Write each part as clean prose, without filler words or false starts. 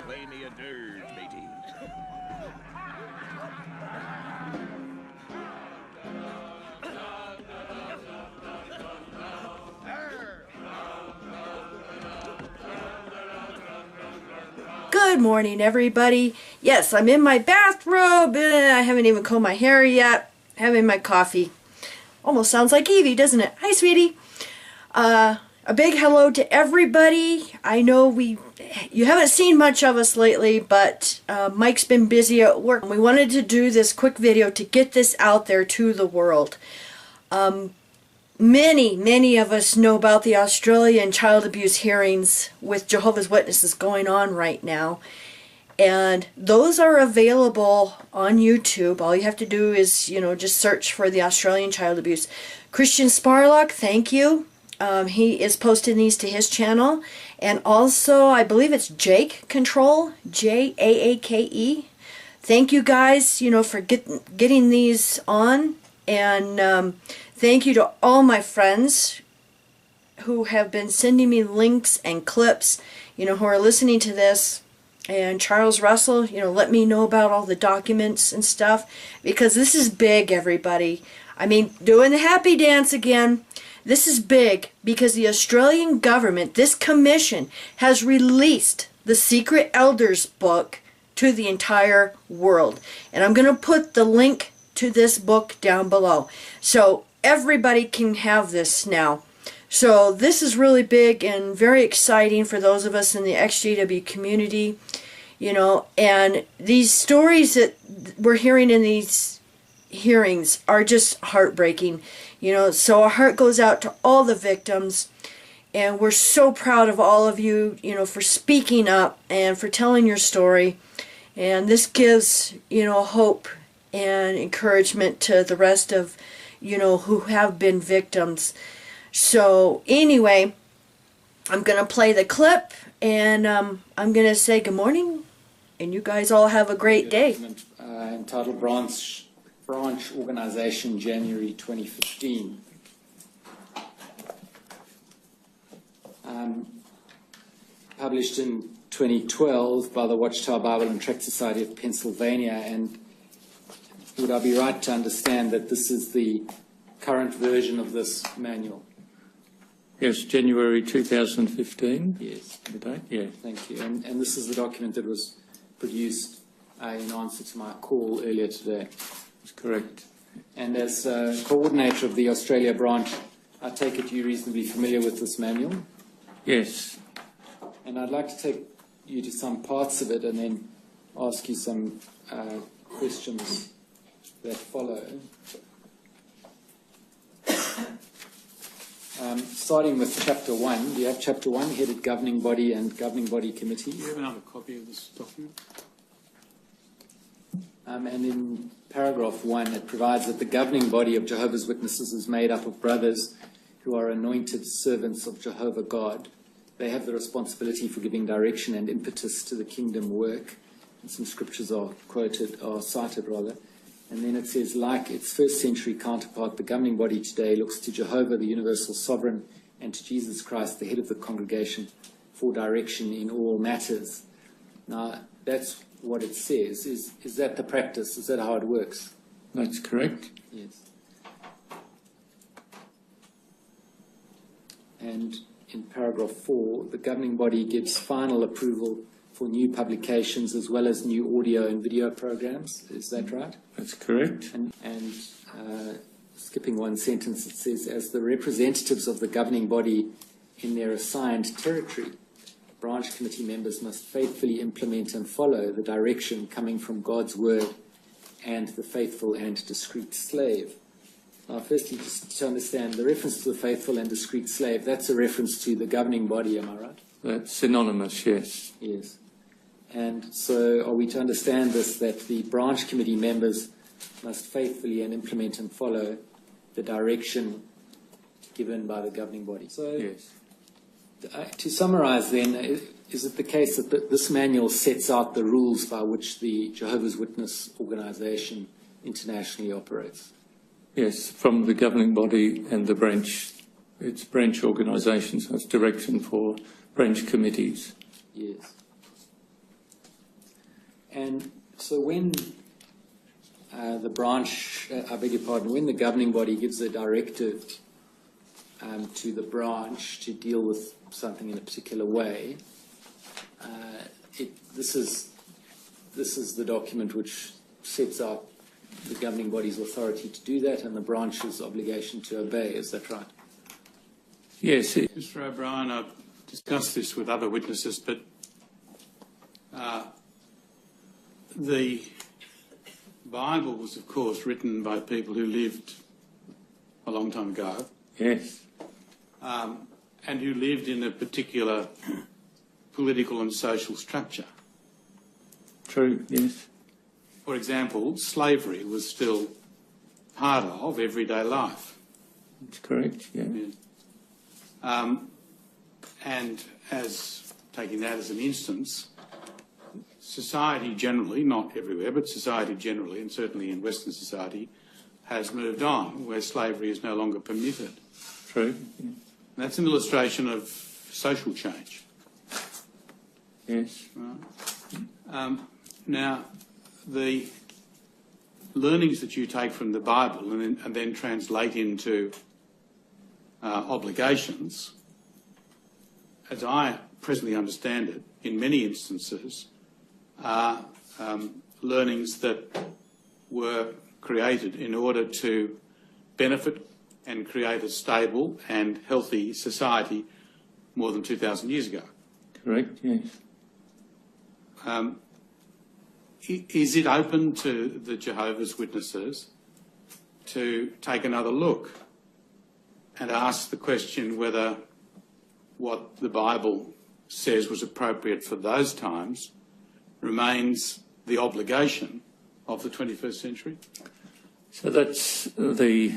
Play me a dirge, matey. Good morning, everybody. Yes, I'm in my bathrobe. I haven't even combed my hair yet. Having my coffee. Almost sounds like Evie, doesn't it? Hi, sweetie. A big hello to everybody. I know you haven't seen much of us lately, but Mike's been busy at work. We wanted to do this quick video to get this out there to the world. Many of us know about the Australian child abuse hearings with Jehovah's Witnesses going on right now. And those are available on YouTube. All you have to do is, just search for the Australian child abuse. Christian Sparlock, thank you. He is posting these to his channel. And also, I believe it's Jake Control, Jaake. Thank you guys, for getting these on. And thank you to all my friends who have been sending me links and clips, who are listening to this. And Charles Russell, let me know about all the documents and stuff, because this is big, everybody. I mean, doing the happy dance again. This is big because the Australian government, this commission, has released the Secret Elders book to the entire world. And I'm going to put the link to this book down below, so everybody can have this now. So this is really big and very exciting for those of us in the XJW community, and these stories that we're hearing in these hearings are just heartbreaking, so our heart goes out to all the victims, and we're so proud of all of you, for speaking up and for telling your story, and this gives, hope and encouragement to the rest of, who have been victims. So anyway, I'm going to play the clip, and I'm going to say good morning, and you guys all have a great day. Entitled Branch Organization, January 2015. Published in 2012 by the Watchtower Bible and Tract Society of Pennsylvania. And would I be right to understand that this is the current version of this manual? Yes, January 2015. Yes. The date? Yeah. Thank you. And this is the document that was produced in answer to my call earlier today. That's correct. And as coordinator of the Australia branch, I take it you're reasonably familiar with this manual? Yes. And I'd like to take you to some parts of it and then ask you some questions that follow. Starting with Chapter 1, do you have Chapter 1, headed Governing Body and Governing Body Committee? Do you have another copy of this document? And in paragraph 1, it provides that the governing body of Jehovah's Witnesses is made up of brothers who are anointed servants of Jehovah God. They have the responsibility for giving direction and impetus to the kingdom work. And some scriptures are cited. And then it says, like its first century counterpart, the governing body today looks to Jehovah, the universal sovereign, and to Jesus Christ, the head of the congregation, for direction in all matters. Now, that's what it says. Is that the practice? Is that how it works? That's correct. Yes. And in paragraph 4, the governing body gives final approval for new publications as well as new audio and video programs. Is that right? That's correct. And skipping one sentence, it says, as the representatives of the governing body in their assigned territory, branch committee members must faithfully implement and follow the direction coming from God's word and the faithful and discreet slave. Now, firstly, just to understand, the reference to the faithful and discreet slave, that's a reference to the governing body, am I right? That's synonymous, yes. Yes. And so are we to understand this, that the branch committee members must faithfully and implement and follow the direction given by the governing body? So, yes. To summarize then, is it the case that this manual sets out the rules by which the Jehovah's Witness organization internationally operates? Yes, from the governing body and the branch. It's branch organisations, so it's direction for branch committees. Yes. And so when the branch, I beg your pardon, when the governing body gives a directive to the branch to deal with something in a particular way, this is the document which sets out the governing body's authority to do that and the branch's obligation to obey. Is that right? Yes. Mr. O'Brien, I've discussed this with other witnesses, but the Bible was, of course, written by people who lived a long time ago. Yes. And who lived in a particular political and social structure. True, yes. For example, slavery was still part of everyday life. That's correct, yeah. And as taking that as an instance, society generally, not everywhere, but society generally, and certainly in Western society, has moved on, where slavery is no longer permitted. True. Yeah. That's an illustration of social change. Yes. Right. Now, the learnings that you take from the Bible and then translate into obligations, as I presently understand it, in many instances, are learnings that were created in order to benefit and create a stable and healthy society more than 2,000 years ago. Correct, yes. Is it open to the Jehovah's Witnesses to take another look and ask the question whether what the Bible says was appropriate for those times remains the obligation of the 21st century? So that's the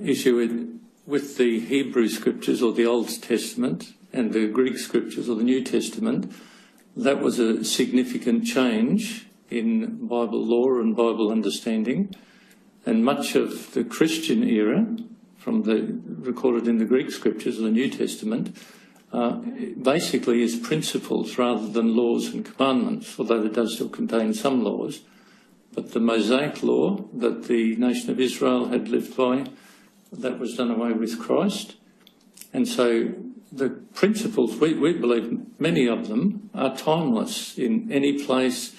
issue with the Hebrew scriptures or the Old Testament and the Greek scriptures or the New Testament. That was a significant change in Bible law and Bible understanding, and much of the Christian era, from the recorded in the Greek scriptures or the New Testament, basically is principles rather than laws and commandments, although it does still contain some laws. But the Mosaic law that the nation of Israel had lived by, that was done away with Christ. And so the principles, we believe many of them are timeless in any place,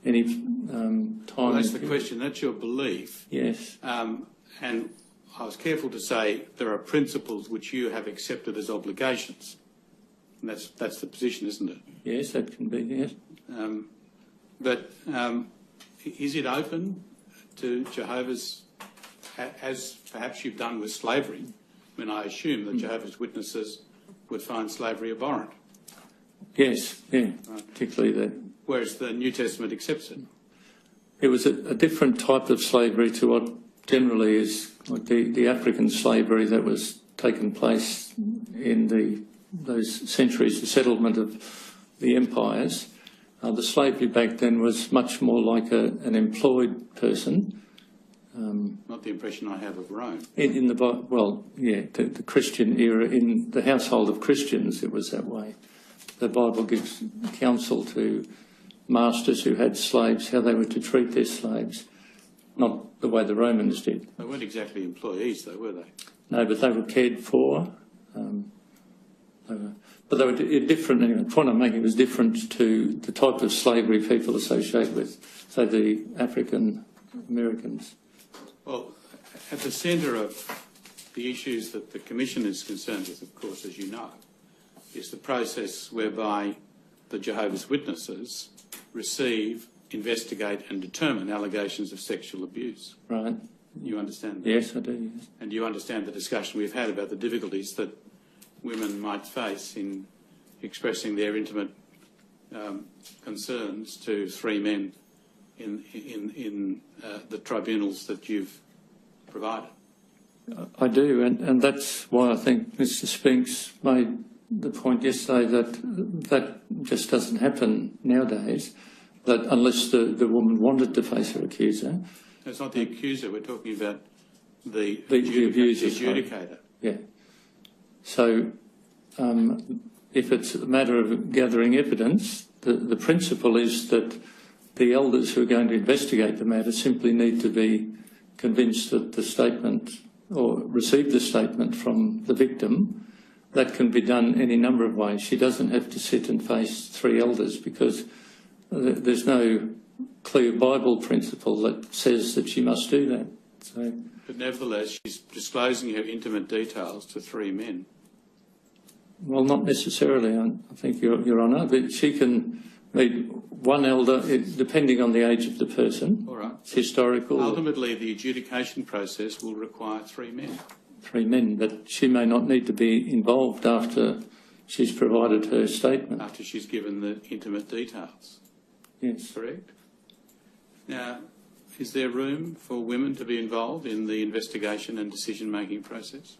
any time. Well, that's the question. That's your belief. Yes. And I was careful to say there are principles which you have accepted as obligations. And that's the position, isn't it? Yes, that can be, yes. But is it open to Jehovah's, as perhaps you've done with slavery? I mean, I assume that Jehovah's Witnesses would find slavery abhorrent. Yes, yeah, particularly that. Whereas the New Testament accepts it. It was a different type of slavery to what generally is like the African slavery that was taking place in those centuries, the settlement of the empires. The slavery back then was much more like an employed person. Not the impression I have of Rome. In the the Christian era, in the household of Christians, it was that way. The Bible gives counsel to masters who had slaves, how they were to treat their slaves, not the way the Romans did. They weren't exactly employees, though, were they? No, but they were cared for. But they were different. Anyway, the point I'm making was different to the type of slavery people associate with, say, the African Americans. Well, at the centre of the issues that the Commission is concerned with, of course, as you know, is the process whereby the Jehovah's Witnesses receive, investigate and determine allegations of sexual abuse. Right. You understand that? Yes, I do, yes. And you understand the discussion we've had about the difficulties that women might face in expressing their intimate concerns to three men in the tribunals that you've provided. I do, and that's why I think Mr. Spinks made the point yesterday that just doesn't happen nowadays, that unless the woman wanted to face her accuser. It's not the accuser, we're talking about the adjudicator. Yeah. So if it's a matter of gathering evidence, the principle is that the elders who are going to investigate the matter simply need to be convinced that the statement or receive the statement from the victim. That can be done any number of ways. She doesn't have to sit and face 3 elders because there's no clear Bible principle that says that she must do that. So, but nevertheless, she's disclosing her intimate details to 3 men. well, not necessarily, I think, Your Honour, but she can meet one elder, depending on the age of the person. All right. It's historical. Ultimately, the adjudication process will require 3 men. 3 men, but she may not need to be involved after she's provided her statement. After she's given the intimate details. Yes. Correct? Now, is there room for women to be involved in the investigation and decision-making process?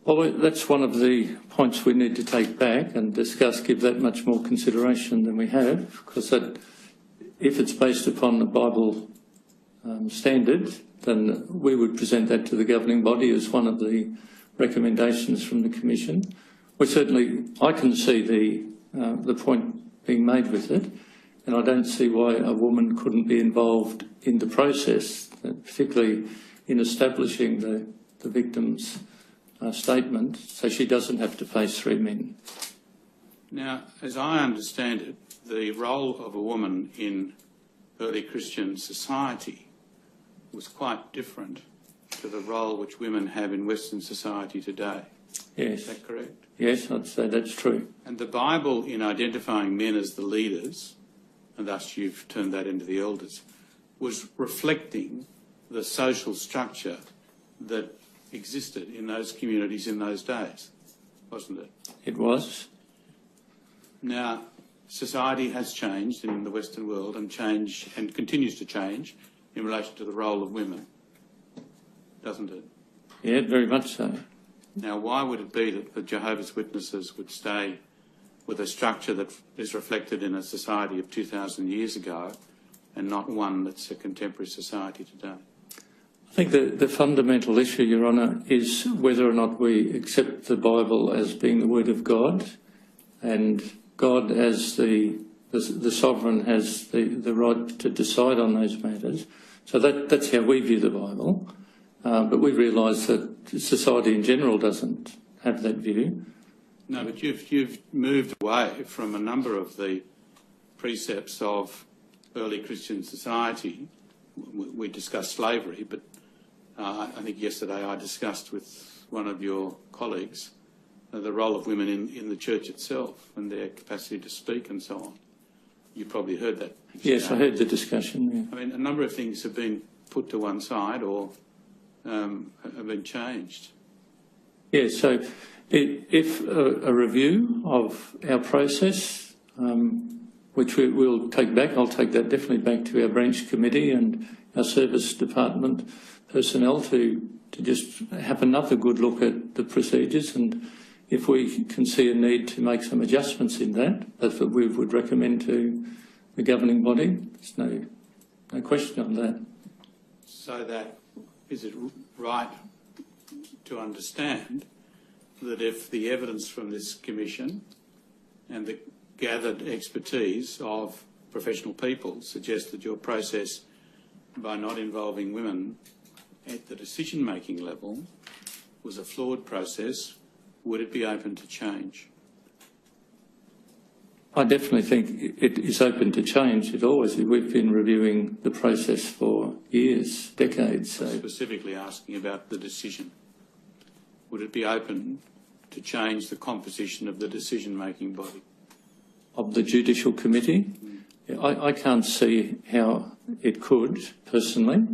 Well, that's one of the points we need to take back and discuss, give that much more consideration than we have, because that, if it's based upon the Bible standard, then we would present that to the governing body as one of the recommendations from the Commission. Well, certainly, I can see the point being made with it, and I don't see why a woman couldn't be involved in the process, particularly in establishing the victim's statement, so she doesn't have to face 3 men. Now, as I understand it, the role of a woman in early Christian society was quite different to the role which women have in Western society today. Yes. Is that correct? Yes, I'd say that's true. And the Bible, in identifying men as the leaders, and thus you've turned that into the elders, was reflecting the social structure that existed in those communities in those days, wasn't it? It was. Now, society has changed in the Western world and continues to change in relation to the role of women, doesn't it? Yeah, very much so. Now, why would it be that the Jehovah's Witnesses would stay with a structure that is reflected in a society of 2,000 years ago and not one that's a contemporary society today? I think the fundamental issue, Your Honour, is whether or not we accept the Bible as being the Word of God, and God as the sovereign has the right to decide on those matters. So that's how we view the Bible. But we realise that society in general doesn't have that view. No, but you've moved away from a number of the precepts of early Christian society. We discussed slavery, but I think yesterday I discussed with one of your colleagues the role of women in the church itself and their capacity to speak and so on. You probably heard that. Yes, I heard the discussion. Yeah. I mean, a number of things have been put to one side or have been changed. Yes, so if a review of our process, which we'll take back, I'll take that definitely back to our branch committee and our service department personnel to just have another good look at the procedures, and if we can see a need to make some adjustments in that, that's what we would recommend to the governing body. There's no question on that. So that, is it right to understand that if the evidence from this commission and the gathered expertise of professional people suggests that your process, by not involving women at the decision-making level, was a flawed process, would it be open to change? I definitely think it is open to change. It always is. We've been reviewing the process for years, decades. So. Specifically asking about the decision. Would it be open to change the composition of the decision-making body? Of the Judicial Committee? Yeah, I can't see how it could, personally,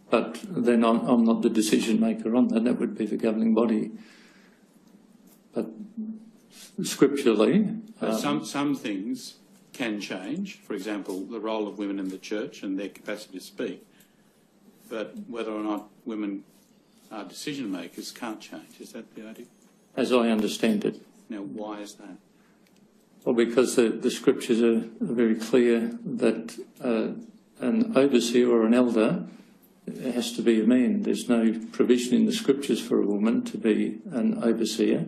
but then I'm not the decision maker on that. That would be the governing body. But scripturally... some things can change. For example, the role of women in the church and their capacity to speak. But whether or not women are decision makers can't change. Is that the idea? As I understand it. Now, why is that? Well, because the scriptures are very clear that an overseer or an elder has to be a man. There's no provision in the scriptures for a woman to be an overseer.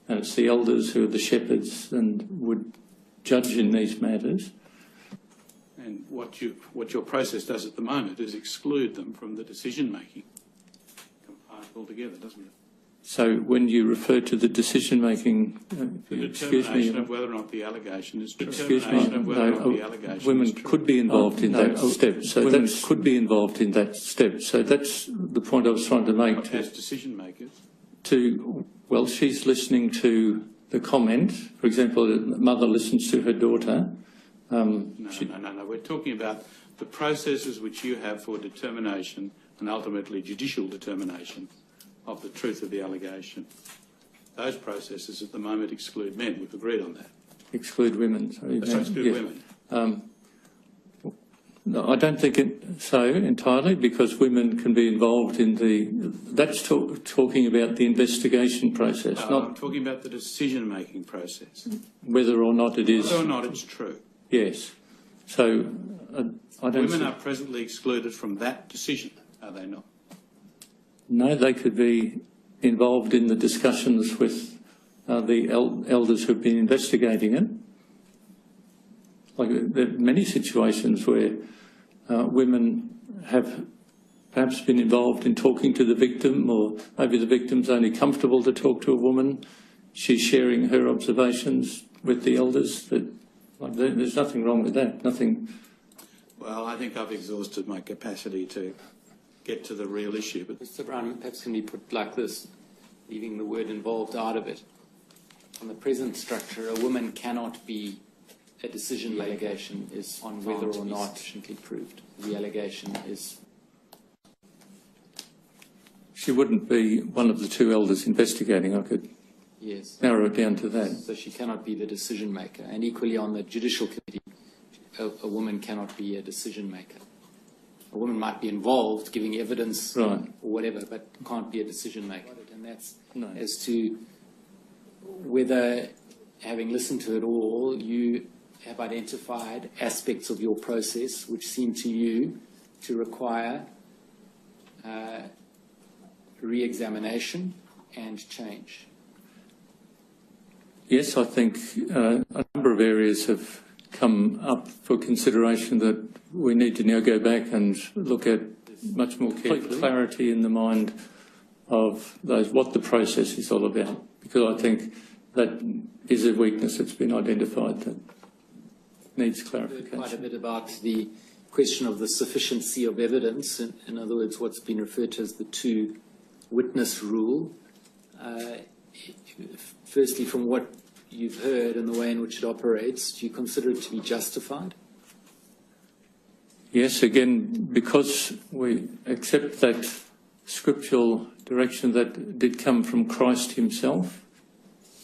And it's the elders who are the shepherds and would judge in these matters. And what your process does at the moment is exclude them from the decision-making component altogether, doesn't it? So when you refer to the decision-making, The excuse determination me, of whether or not the allegation is true. excuse me, Determination of whether or not the no, allegation women is true. could be involved in that step. So women could be involved in that step. So that's the point I was trying to make. Not as decision-makers. Well, she's listening to the comment. For example, a mother listens to her daughter. No. We're talking about the processes which you have for determination and ultimately judicial determination of the truth of the allegation. Those processes at the moment exclude men. We've agreed on that. Exclude women. Sorry, Exclude yeah. women. No, I don't think so entirely, because women can be involved in that's talking about the investigation process, I'm not talking about the decision-making process. whether or not it is. Whether or not it's true. Yes. So I don't. Women are presently excluded from that decision, are they not? No, they could be involved in the discussions with the elders who've been investigating it. Like, there are many situations where women have perhaps been involved in talking to the victim, or maybe the victim's only comfortable to talk to a woman. She's sharing her observations with the elders. There's nothing wrong with that. Nothing. Well, I think I've exhausted my capacity to get to the real issue. But Mr. Brown, perhaps can be put like this, leaving the word involved out of it. On the present structure, a woman cannot be a decision. The allegation is on whether or not sufficiently proved. The allegation is. She wouldn't be one of the two elders investigating. I could narrow it down to that. So she cannot be the decision maker. And equally on the judicial committee, a woman cannot be a decision maker. A woman might be involved, giving evidence or whatever, but can't be a decision maker. And that's as to whether, having listened to it all, you have identified aspects of your process which seem to you to require re-examination and change. Yes, I think a number of areas have come up for consideration that we need to now go back and look at much more carefully. Clarity in the mind of those, what the process is all about, because I think that is a weakness that's been identified that needs clarification. Quite a bit about the question of the sufficiency of evidence, in other words, what's been referred to as the two-witness rule. Firstly, from what you've heard and the way in which it operates, do you consider it to be justified? Yes, again, because we accept that scriptural direction that did come from Christ himself.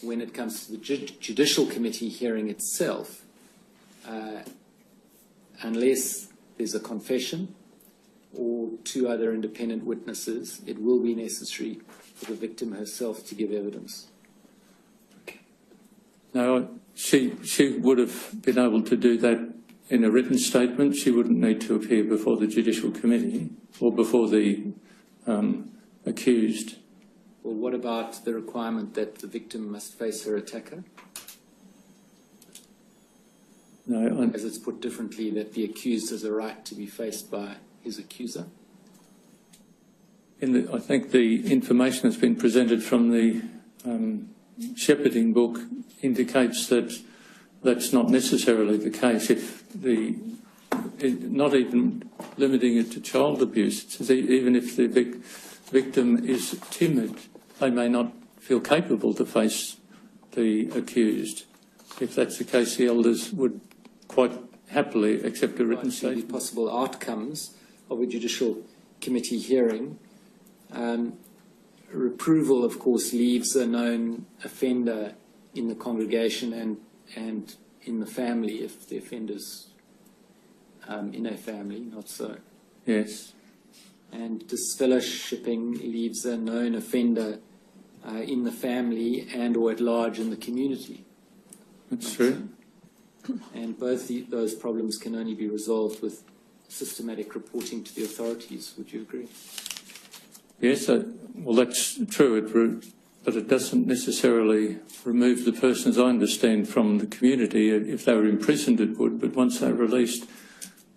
When it comes to the judicial committee hearing itself, unless there's a confession or two other independent witnesses, it will be necessary for the victim herself to give evidence. No, she would have been able to do that in a written statement. She wouldn't need to appear before the judicial committee or before the accused. Well, what about the requirement that the victim must face her attacker? No, as it's put differently, that the accused has a right to be faced by his accuser? I think the information that's been presented from the shepherding book indicates that that's not necessarily the case. If not even limiting it to child abuse, it says even if the victim is timid, they may not feel capable to face the accused. If that's the case, the elders would quite happily accept a written statement. The possible outcomes of a judicial committee hearing. Reproval, of course, leaves a known offender in the congregation and in the family if the offender's in a family, not so. Yes. And disfellowshipping leaves a known offender in the family and or at large in the community. That's true. And both those problems can only be resolved with systematic reporting to the authorities. Would you agree? Yes, well, that's true, but it doesn't necessarily remove the person, as I understand, from the community. If they were imprisoned, it would, but once they're released,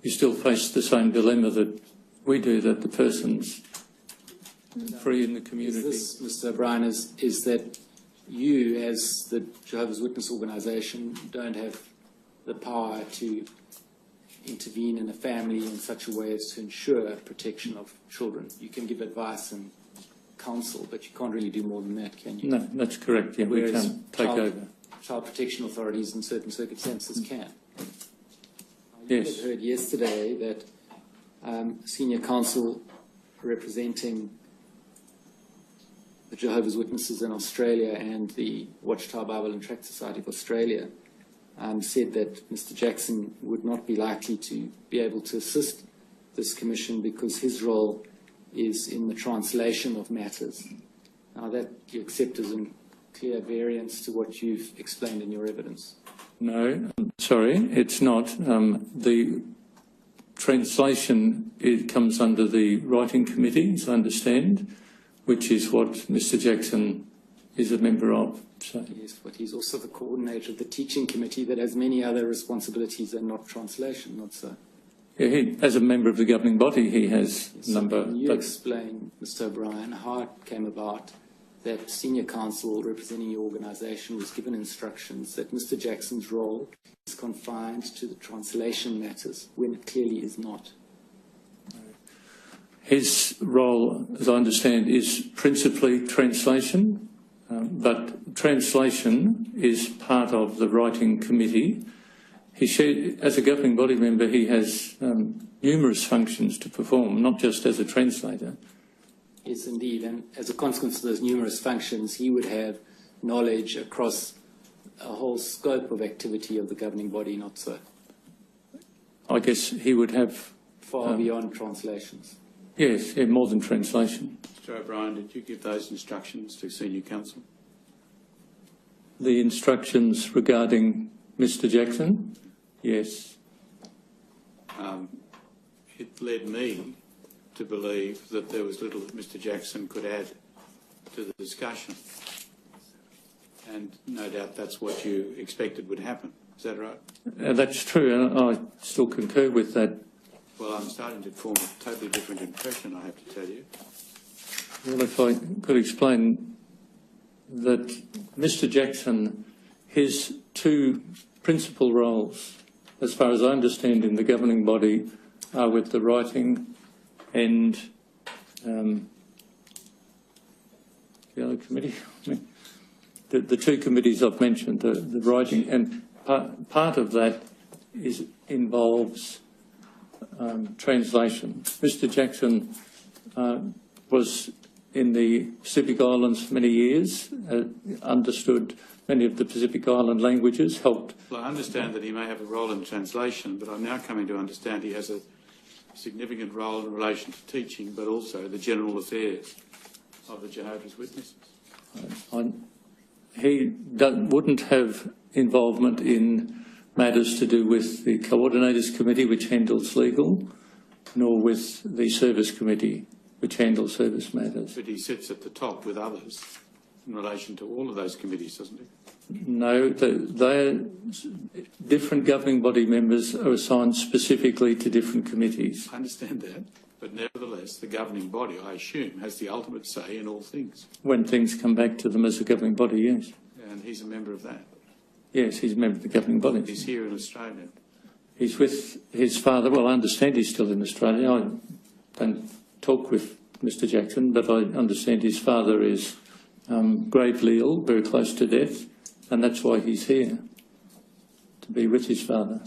you still face the same dilemma that we do, that the person's free in the community. Is this, Mr. O'Brien, is that you, as the Jehovah's Witness organisation, don't have the power to intervene in a family in such a way as to ensure protection of children? You can give advice and counsel, but you can't really do more than that, can you? No, that's correct. Yeah, we Whereas can't take over. Child protection authorities in certain circumstances can. Yes. You heard yesterday that senior counsel representing the Jehovah's Witnesses in Australia and the Watchtower Bible and Tract Society of Australia said that Mr. Jackson would not be likely to be able to assist this commission because his role is in the translation of matters. Now that you accept as a clear variance to what you've explained in your evidence. No, sorry, it's not. The translation, it comes under the writing committee, as I understand, which is what Mr. Jackson is a member of. So. Yes, but he's also the coordinator of the teaching committee that has many other responsibilities and not translation, not so. Yeah, as a member of the governing body, he has a number. Can you explain, Mr. O'Brien, how it came about that senior counsel representing your organisation was given instructions that Mr. Jackson's role is confined to the translation matters when it clearly is not? His role, as I understand, is principally translation, but translation is part of the writing committee. As a governing body member, he has numerous functions to perform, not just as a translator. Yes, indeed. And as a consequence of those numerous functions, he would have knowledge across a whole scope of activity of the governing body, not so. I guess he would have... Far beyond translations. Yes, yeah, more than translation. Mr. O'Brien, did you give those instructions to senior counsel? The instructions regarding Mr. Jackson? Yes. It led me to believe that there was little that Mr. Jackson could add to the discussion. And no doubt that's what you expected would happen. Is that right? That's true, and I still concur with that. Well, I'm starting to form a totally different impression, I have to tell you. Well, if I could explain that Mr. Jackson, his two principal roles, as far as I understand in the governing body, are with the writing and the other committee. The two committees I've mentioned, the writing, and part of that involves translation. Mr. Jackson was in the Pacific Islands for many years, understood many of the Pacific Island languages, helped. Well, I understand that he may have a role in translation, but I'm now coming to understand he has a significant role in relation to teaching, but also the general affairs of the Jehovah's Witnesses. He wouldn't have involvement in matters to do with the Coordinators Committee, which handles legal, nor with the Service Committee, which handles service matters. But he sits at the top with others in relation to all of those committees, doesn't he? No, they're different governing body members are assigned specifically to different committees. I understand that, but nevertheless, the governing body, I assume, has the ultimate say in all things. When things come back to them as a governing body, yes. And he's a member of that. Yes, he's a member of the governing body. He's here in Australia. He's with his father. Well, I understand he's still in Australia. I don't talk with Mr. Jackson, but I understand his father is gravely ill, very close to death, and that's why he's here, to be with his father.